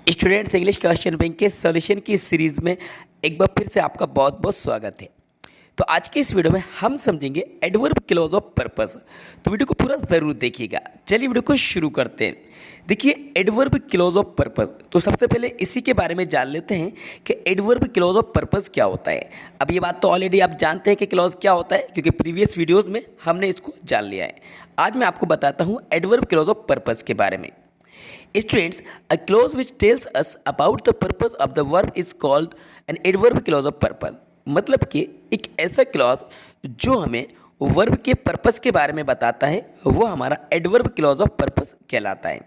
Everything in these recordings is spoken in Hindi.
स्टूडेंट्स इंग्लिश क्वेश्चन बैंक के सॉल्यूशन की सीरीज़ में एक बार फिर से आपका बहुत बहुत स्वागत है। तो आज के इस वीडियो में हम समझेंगे एडवर्ब क्लॉज ऑफ पर्पस। तो वीडियो को पूरा ज़रूर देखिएगा। चलिए वीडियो को शुरू करते हैं। देखिए एडवर्ब क्लॉज ऑफ पर्पस, तो सबसे पहले इसी के बारे में जान लेते हैं कि एडवर्ब क्लॉज ऑफ पर्पस क्या होता है। अब ये बात तो ऑलरेडी आप जानते हैं कि क्लॉज क्या होता है, क्योंकि प्रीवियस वीडियोज़ में हमने इसको जान लिया है। आज मैं आपको बताता हूँ एडवर्ब क्लॉज ऑफ पर्पस के बारे में। Students, a clause which tells us about the purpose of the verb is called an adverb clause of purpose। मतलब कि एक ऐसा क्लॉज जो हमें वर्ब के पर्पस के बारे में बताता है वो हमारा एडवर्ब क्लॉज ऑफ पर्पस कहलाता है।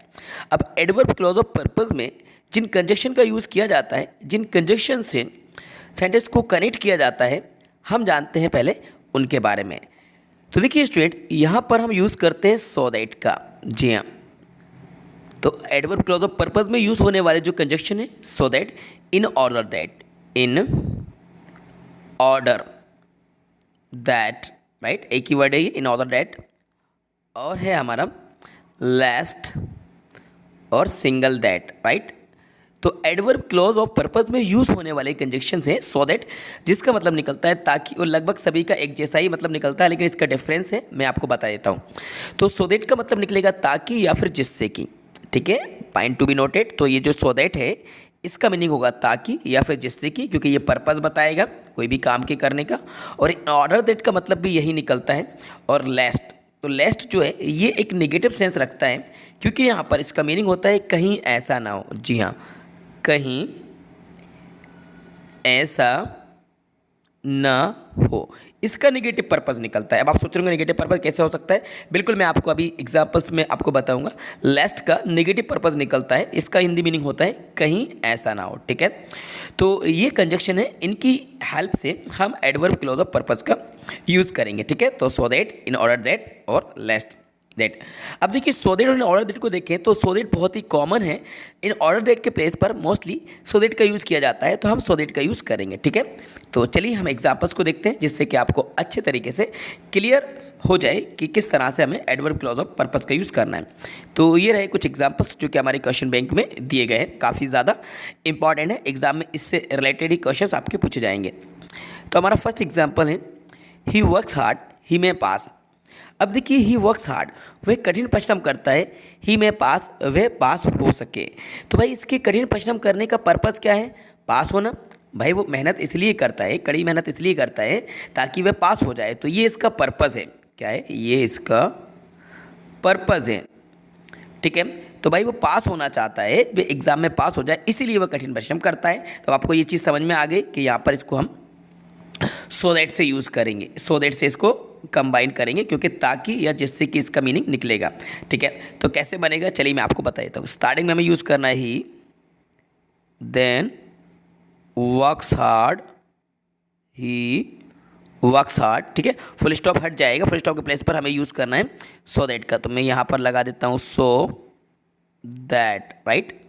अब एडवर्ब क्लॉज ऑफ पर्पस में जिन कंजक्शन का यूज़ किया जाता है, जिन कंजक्शन से सेंटेंस को कनेक्ट किया जाता है, हम जानते हैं पहले उनके बारे में। तो देखिए स्टूडेंट्स, यहाँ पर हम यूज़ करते हैं सो दैट का। जी हाँ, तो एडवर्ब क्लॉज ऑफ पर्पस में यूज होने वाले जो कंजक्शन है so that, in order that, in order that, right, एक ही वर्ड है ये, इन ऑर्डर दैट। और है हमारा लास्ट और सिंगल दैट, राइट। तो एडवर्ब क्लॉज ऑफ पर्पस में यूज होने वाले कंजक्शन हैं सो दैट, जिसका मतलब निकलता है ताकि, और लगभग सभी का एक जैसा ही मतलब निकलता है, लेकिन इसका डिफरेंस है, मैं आपको बता देता हूँ। तो सो दैट का मतलब निकलेगा ताकि या फिर जिससे कि, ठीक है, पॉइंट टू बी नोटेड। तो ये जो सो दैट है इसका मीनिंग होगा ताकि या फिर जिससे कि, क्योंकि ये पर्पस बताएगा कोई भी काम के करने का। और ऑर्डर दैट का मतलब भी यही निकलता है। और लेस्ट, तो लेस्ट जो है ये एक नेगेटिव सेंस रखता है, क्योंकि यहाँ पर इसका मीनिंग होता है कहीं ऐसा ना हो। जी हाँ, कहीं ऐसा ना हो, इसका नेगेटिव पर्पस निकलता है। अब आप सोच रहे होंगे नेगेटिव पर्पस कैसे हो सकता है। बिल्कुल, मैं आपको अभी एग्जांपल्स में आपको बताऊंगा। लेस्ट का नेगेटिव पर्पस निकलता है, इसका हिंदी मीनिंग होता है कहीं ऐसा ना हो, ठीक है। तो ये कंजक्शन है, इनकी हेल्प से हम एडवर्ब क्लॉज ऑफ पर्पस का यूज़ करेंगे, ठीक है। तो so that, in order that और लेस्ट दैट। अब देखिए सो दैट और इन ऑर्डर दैट को देखें तो सो दैट बहुत ही कॉमन है। इन ऑर्डर दैट के प्लेस पर मोस्टली सो दैट का यूज़ किया जाता है, तो हम सो दैट का यूज़ करेंगे, ठीक है। तो चलिए हम एग्जांपल्स को देखते हैं, जिससे कि आपको अच्छे तरीके से क्लियर हो जाए कि किस तरह से हमें एडवर्ब क्लॉज ऑफ पर्पस का यूज़ करना है। तो ये रहे कुछ एग्जाम्पल्स जो कि हमारे क्वेश्चन बैंक में दिए गए हैं, काफ़ी ज़्यादा इंपॉर्टेंट है, एग्जाम में इससे रिलेटेड ही क्वेश्चन आपके पूछे जाएंगे। तो हमारा फर्स्ट एग्जाम्पल है, ही वर्क्स हार्ड ही में पास। अब देखिए ही वर्क्स हार्ड, वह कठिन परिश्रम करता है, ही में पास, वह पास हो सके। तो भाई इसके कठिन परिश्रम करने का पर्पस क्या है? पास होना। भाई वो मेहनत इसलिए करता है, कड़ी मेहनत इसलिए करता है ताकि वह पास हो जाए। तो ये इसका पर्पस है। क्या है? ये इसका पर्पस है, ठीक है। तो भाई वो पास होना चाहता है, वो एग्ज़ाम में पास हो जाए, इसीलिए वह कठिन परिश्रम करता है। तो आपको ये चीज़ समझ में आ गई कि यहाँ पर इसको हम सो दैट से यूज़ करेंगे, सो दैट से इसको कंबाइन करेंगे, क्योंकि ताकि या जिससे कि इसका मीनिंग निकलेगा, ठीक है। तो कैसे बनेगा चलिए मैं आपको बता देता हूँ। स्टार्टिंग में हमें यूज़ करना है he, then works hard, he works hard, ठीक है। फुल स्टॉप हट जाएगा, फुल स्टॉप के प्लेस पर हमें यूज़ करना है सो दैट का। तो मैं यहाँ पर लगा देता हूँ so that, right.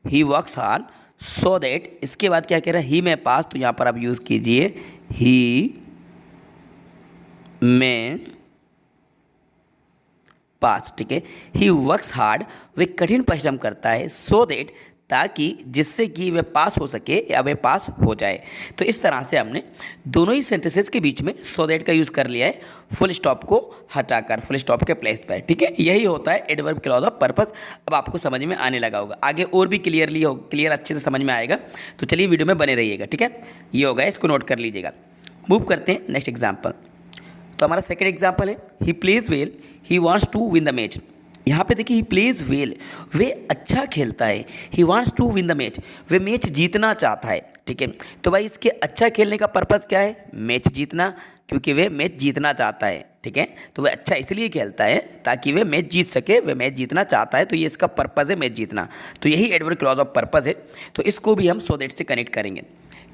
He works hard so that, इसके बाद क्या कह रहा है? ही में पास, तो यहाँ पर आप यूज़ कीजिए ही में पास, ठीक है। ही वर्क्स हार्ड, वह कठिन परिश्रम करता है, सो दैट, ताकि, जिससे कि वह पास हो सके या वह पास हो जाए। तो इस तरह से हमने दोनों ही सेंटेंसेस के बीच में सो दैट का यूज़ कर लिया है, फुल स्टॉप को हटाकर, फुल स्टॉप के प्लेस पर, ठीक है। यही होता है एडवर्ब क्लॉज ऑफ पर्पस। अब आपको समझ में आने लगा होगा, आगे और भी क्लियर अच्छे से समझ में आएगा। तो चलिए वीडियो में बने रहिएगा, ठीक है। ये होगा, इसको नोट कर लीजिएगा। मूव करते हैं नेक्स्ट एग्जाम्पल। तो हमारा सेकेंड एग्जाम्पल है, he plays well he wants to win the match. यहाँ पे देखिए ही प्लेज वेल, वे अच्छा खेलता है, he wants to win the match, वे मैच जीतना चाहता है, ठीक है। तो भाई इसके अच्छा खेलने का पर्पस क्या है? मैच जीतना, क्योंकि वे मैच जीतना चाहता है, ठीक है। तो वह अच्छा इसलिए खेलता है ताकि वह मैच जीत सके, वह मैच जीतना चाहता है, तो ये इसका पर्पस है, मैच जीतना। तो यही एडवर्ब क्लॉज ऑफ पर्पस है। तो इसको भी हम सो दैट से कनेक्ट करेंगे।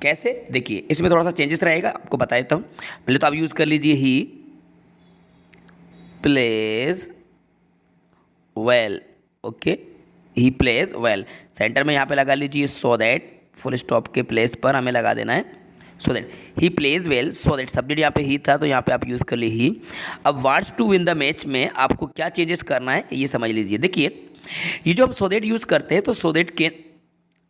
कैसे? देखिए इसमें थोड़ा सा चेंजेस रहेगा, आपको बता देता हूँ। पहले तो आप यूज़ कर लीजिए ही प्लेज वेल, ओके, ही प्लेज वेल। सेंटर में यहाँ पे लगा लीजिए सो दैट, फुल स्टॉप के प्लेस पर हमें लगा देना है सो that. He plays well, so that subject यहाँ पे ही था, तो यहाँ पे आप यूज़ कर ली ही। अब wants to win the match में आपको क्या चेंजेस करना है ये समझ लीजिए। देखिए ये जो हम सो दैट यूज़ करते हैं, तो सो दैट के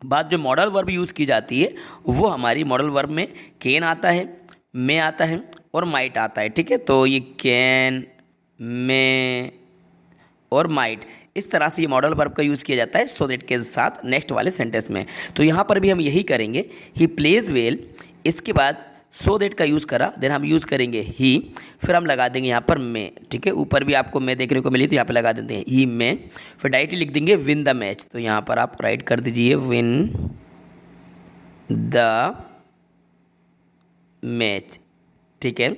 बाद जो मॉडल वर्ब यूज़ की जाती है वो हमारी मॉडल वर्ब में कैन आता है, मे आता है और माइट आता है। ठीक है, तो ये कैन, मे और माइट, इस तरह से ये मॉडल वर्ब का यूज़ किया जाता है सो दैट के साथ नेक्स्ट वाले सेंटेंस में। तो यहाँ पर भी हम यही करेंगे, ही प्लेज वेल, इसके बाद सो दैट का यूज़ करा, देन हम यूज़ करेंगे ही, फिर हम लगा देंगे यहाँ पर मे। ठीक है, ऊपर भी आपको मे देखने को मिली तो यहाँ पर लगा देते हैं ही मे, फिर डायरेक्टली लिख देंगे विन द मैच। तो यहाँ पर आप राइट कर दीजिए विन द मैच। ठीक है,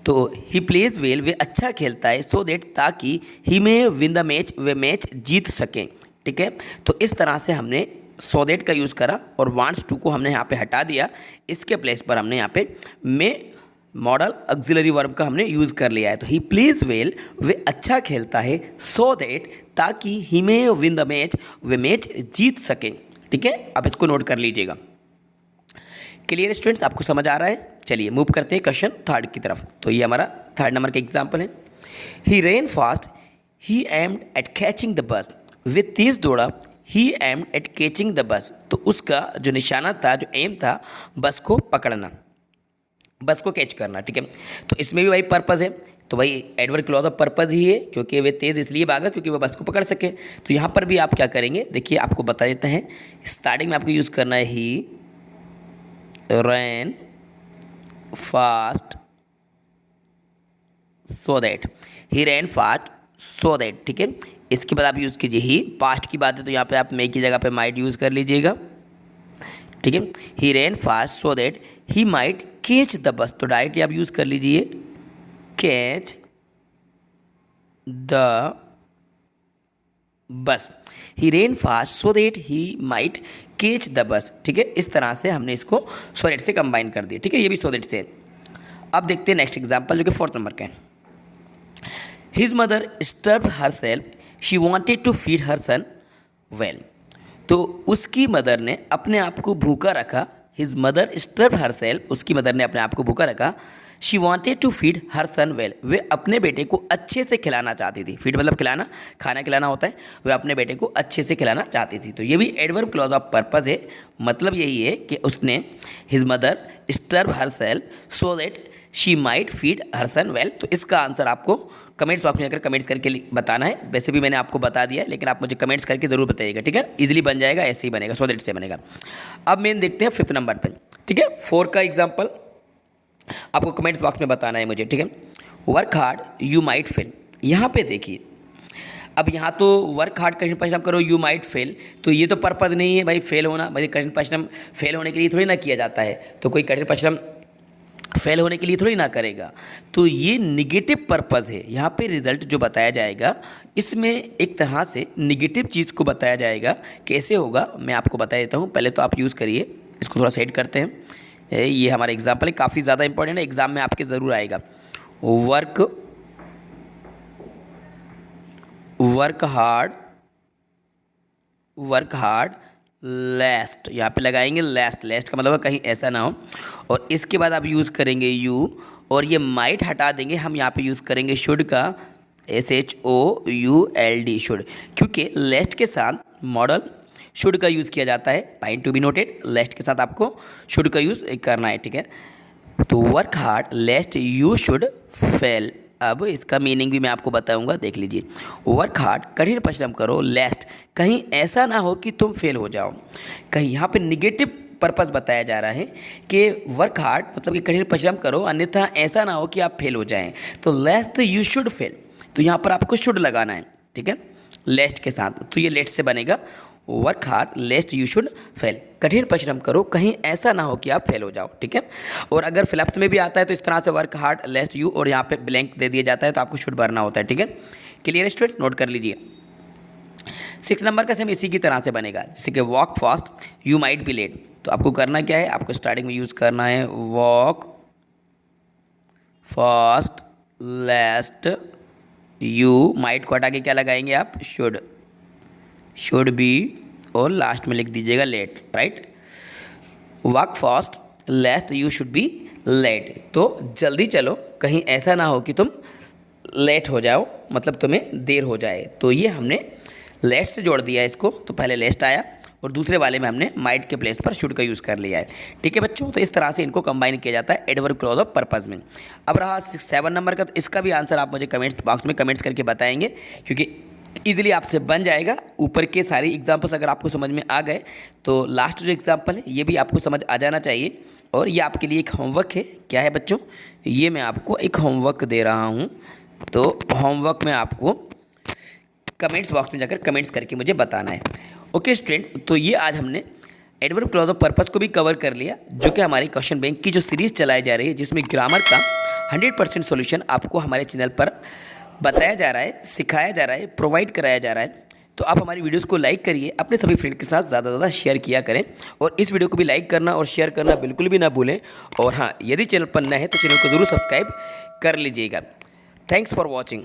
तो ही प्लेज वेल, वे अच्छा खेलता है, सो दैट, ताकि he may win the match, वे मैच जीत सकें। ठीक है, तो इस तरह से हमने सो दैट का यूज़ करा और वांट्स टू को हमने यहाँ पे हटा दिया, इसके प्लेस पर हमने यहाँ पे मे मॉडल ऑक्सिलरी वर्ब का हमने यूज़ कर लिया है। तो ही प्लेज वेल, वे अच्छा खेलता है, सो दैट, ताकि he may win the match, वे मैच जीत सकें। ठीक है, आप इसको नोट कर लीजिएगा। क्लियर स्टूडेंट्स, आपको समझ आ रहा है? चलिए मूव करते हैं क्वेश्चन थर्ड की तरफ। तो ये हमारा थर्ड नंबर का एग्जाम्पल है। He ran fast, he aimed at catching the bus, वे तेज दौड़ा, he aimed at catching the bus, तो उसका जो निशाना था, जो एम था, बस को पकड़ना, बस को कैच करना। ठीक है, तो इसमें भी वही पर्पज़ है, तो भाई एडवर्ब क्लॉज ऑफ पर्पज़ ही है, क्योंकि वे तेज़ इसलिए भागा क्योंकि वो बस को पकड़ सके। तो यहाँ पर भी आप क्या करेंगे, देखिए आपको बता देते हैं। स्टार्टिंग में आपको यूज़ करना है he ran fast so that, he ran fast so that. ठीक है, इसके बाद आप यूज़ कीजिए ही, पास्ट की बात है तो यहाँ पे आप मे की जगह पे माइट यूज़ कर लीजिएगा। ठीक है, he ran fast so that he might catch the bus, तो डायरेक्टली आप यूज़ कर लीजिए कैच द बस, ही ran fast so that he might catch the बस। ठीक है, इस तरह से हमने इसको सो दैट से कंबाइन कर दिया। ठीक है, ये भी सो दैट से। अब देखते हैं नेक्स्ट एग्जांपल, जो कि फोर्थ नंबर का है। His mother starved herself, she wanted to feed her son well, तो उसकी मदर ने अपने आप को भूखा रखा। His mother starved herself, उसकी मदर ने अपने आप को भूखा रखा। She wanted to feed her son well, वे अपने बेटे को अच्छे से खिलाना चाहती थी। फीड मतलब खिलाना, खाना खिलाना होता है। वे अपने बेटे को अच्छे से खिलाना चाहती थी। तो ये भी एडवर्ब क्लॉज ऑफ पर्पस है, मतलब यही है कि उसने, his mother starve herself so that she might feed her son well. तो इसका आंसर आपको कमेंट्स बॉक्स में अगर कमेंट्स करके बताना है। वैसे भी मैंने आपको बता दिया है, लेकिन आप मुझे कमेंट्स करके ज़रूर बताइएगा। ठीक है, इजीली बन जाएगा, ऐसे ही बनेगा, सो दैट से बनेगा। अब मेन देखते हैं फिफ्थ नंबर पे। ठीक है, 4 का एग्जाम्पल आपको कमेंट्स बॉक्स में बताना है मुझे। ठीक है, work hard you might fail, यहाँ पे देखिए, अब यहाँ तो वर्क हार्ड कठिन परिश्रम करो यू माइट फेल, तो ये तो पर्पज़ नहीं है भाई फेल होना। भाई कठिन परिश्रम फेल होने के लिए थोड़ी ना किया जाता है, तो कोई कठिन परिश्रम फेल होने के लिए थोड़ी ना करेगा। तो ये निगेटिव पर्पज़ है। यहाँ पे रिजल्ट जो बताया जाएगा, इसमें एक तरह से निगेटिव चीज़ को बताया जाएगा। कैसे होगा मैं आपको बता देता हूँ। पहले तो आप यूज़ करिए, इसको थोड़ा सेट करते हैं। ये हमारा एग्जाम्पल है, काफ़ी ज़्यादा इंपॉर्टेंट है, एग्ज़ाम में आपके ज़रूर आएगा। वर्क हार्ड लेस्ट, यहाँ पे लगाएंगे लेस्ट। लेस्ट का मतलब है कहीं ऐसा ना हो, और इसके बाद आप यूज़ करेंगे यू, और ये माइट हटा देंगे, हम यहाँ पे यूज़ करेंगे शुड का, SHOULD शुड, क्योंकि लेस्ट के साथ मॉडल शुड का यूज़ किया जाता है। पॉइंट टू बी नोटेड, लेस्ट के साथ आपको शुड का यूज़ करना है। ठीक है, तो work hard लेस्ट you should fail. अब इसका मीनिंग भी मैं आपको बताऊंगा, देख लीजिए। वर्क हार्ड कठिन परिश्रम करो, लेस्ट कहीं ऐसा ना हो कि तुम फेल हो जाओ। कहीं यहाँ पे निगेटिव पर्पस बताया जा रहा है कि वर्क हार्ड मतलब कि कठिन परिश्रम करो, अन्यथा ऐसा ना हो कि आप फेल हो जाएं। तो लेस्ट यू शुड फेल, तो यहाँ पर आपको शुड लगाना है। ठीक है, लेस्ट के साथ, तो ये लेट से बनेगा work hard लेस्ट you should fail, कठिन परिश्रम करो कहीं ऐसा ना हो कि आप फेल हो जाओ। ठीक है, और अगर फिलअप्स में भी आता है तो इस तरह से वर्क हार्ड लेस्ट यू, और यहाँ पे ब्लैंक दे दिया जाता है, तो आपको शुड भरना होता है। ठीक है, क्लियर स्टूडेंट्स, नोट कर लीजिए। 6 नंबर का सेम इसी की तरह से बनेगा, जैसे कि walk fast you might be late. तो आपको करना क्या है, आपको स्टार्टिंग में यूज़ करना है walk fast lest you, might को हटा के क्या लगाएंगे आप, शुड बी, और लास्ट में लिख दीजिएगा late. Right, walk fast lest you should be late, तो जल्दी चलो कहीं ऐसा ना हो कि तुम लेट हो जाओ, मतलब तुम्हें देर हो जाए। तो ये हमने लेट्स से जोड़ दिया है इसको, तो पहले लेस्ट आया और दूसरे वाले में हमने माइट के प्लेस पर शुड का यूज़ कर लिया है। ठीक है बच्चों, तो इस तरह से इनको कंबाइन किया जाता है एडवर्ब क्लॉज ऑफ पर्पस में। अब रहा 7 नंबर का, तो इसका भी आंसर आप मुझे कमेंट्स बॉक्स में कमेंट्स करके बताएंगे, क्योंकि ईजिली आपसे बन जाएगा। ऊपर के सारे एग्जाम्पल्स अगर आपको समझ में आ गए तो लास्ट जो एग्जाम्पल है ये भी आपको समझ आ जाना चाहिए। और ये आपके लिए एक होमवर्क है। क्या है बच्चों, ये मैं आपको एक होमवर्क दे रहा हूँ, तो होमवर्क में आपको कमेंट्स बॉक्स में जाकर कमेंट्स करके मुझे बताना है। ओके स्टूडेंट, तो ये आज हमने एडवर्ब क्लॉज ऑफ पर्पस को भी कवर कर लिया, जो कि हमारी क्वेश्चन बैंक की जो सीरीज़ चलाई जा रही है, जिसमें ग्रामर का 100% सॉल्यूशन आपको हमारे चैनल पर बताया जा रहा है, सिखाया जा रहा है, प्रोवाइड कराया जा रहा है। तो आप हमारी वीडियोस को लाइक करिए, अपने सभी फ्रेंड के साथ ज़्यादा से ज़्यादा शेयर किया करें, और इस वीडियो को भी लाइक करना और शेयर करना बिल्कुल भी ना भूलें। और हाँ, यदि चैनल पर नए हैं तो चैनल को ज़रूर सब्सक्राइब कर लीजिएगा। Thanks for watching.